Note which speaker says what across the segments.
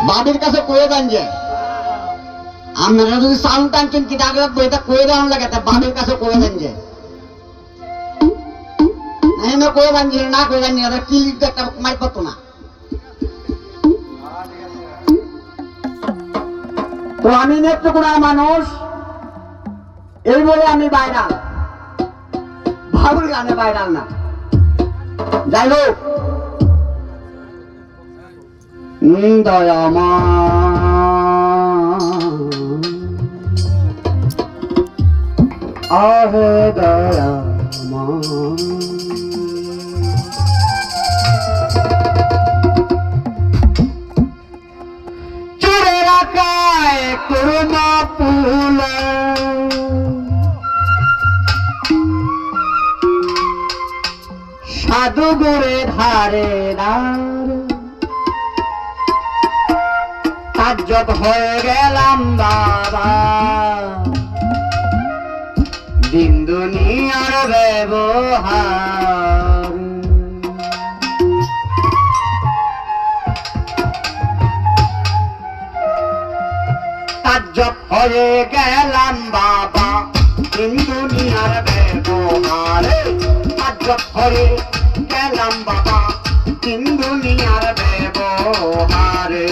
Speaker 1: বাবির কাছে কয়ে দেন যে আপনারা যদি সাউন্ড টানছেন কি দাগ লাগবে এটা কয়ে দেওয়ার লাগে, তা বাবির কাছে কয়ে দেন যে কয়ে দেন যে না কয়ে দেন কি লিখতে একটা মাইক পাতো না। তো আমি নেত্রকোনার মানুষ, এই বলে আমি ভাইরাল, বাবুর গানে ভাইরাল না। যাই হোক, দয়ামা আহে দয়ামা চুরে রাখায় করুণা ফুল সাধু গুরে ধারে তাজ্জব হয়ে গেলাম বাবা, দিন দুনিয়ার ব্যবহার তাজ্জব হয়ে গেলাম বাবা, দিন দুনিয়ার ব্যবহার তাজ্জব হয়ে গেলাম বাবা, দিন দুনিয়ার ব্যবহারে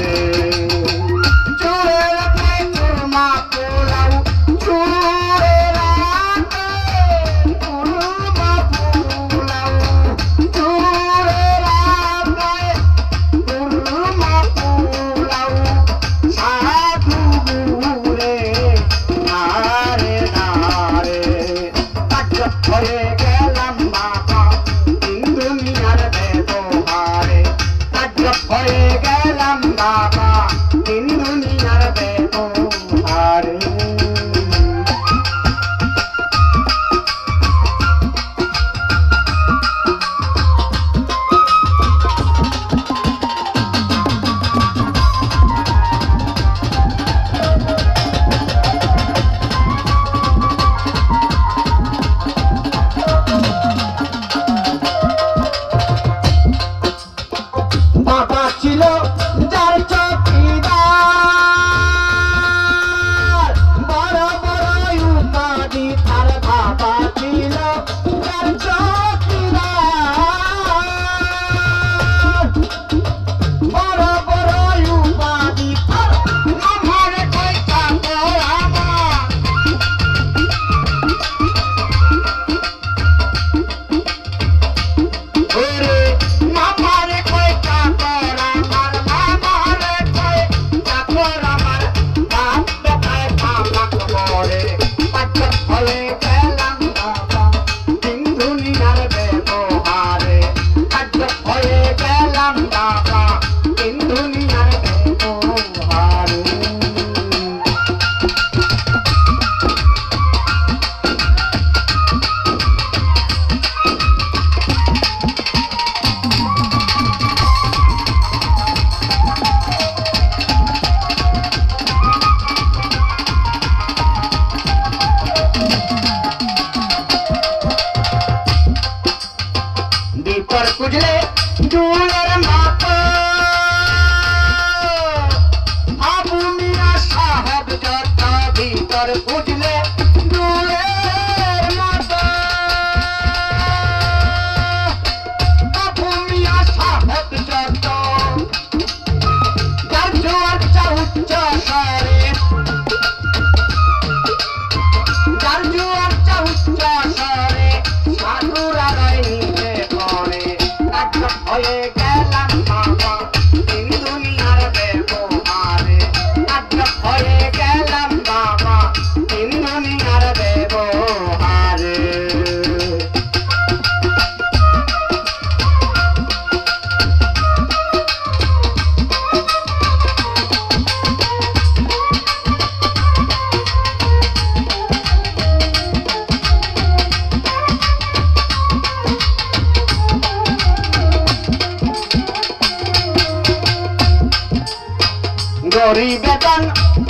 Speaker 2: বেতন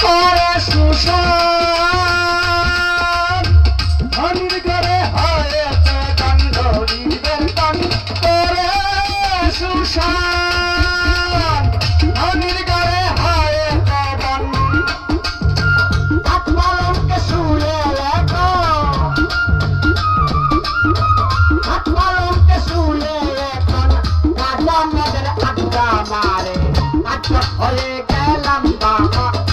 Speaker 2: করে সুশান ধনির ঘরে হয়েছে দান গরিবের দান করে সুশান ধনির ঘরে
Speaker 1: মারে কাজ হয়ে গেলাম বাবা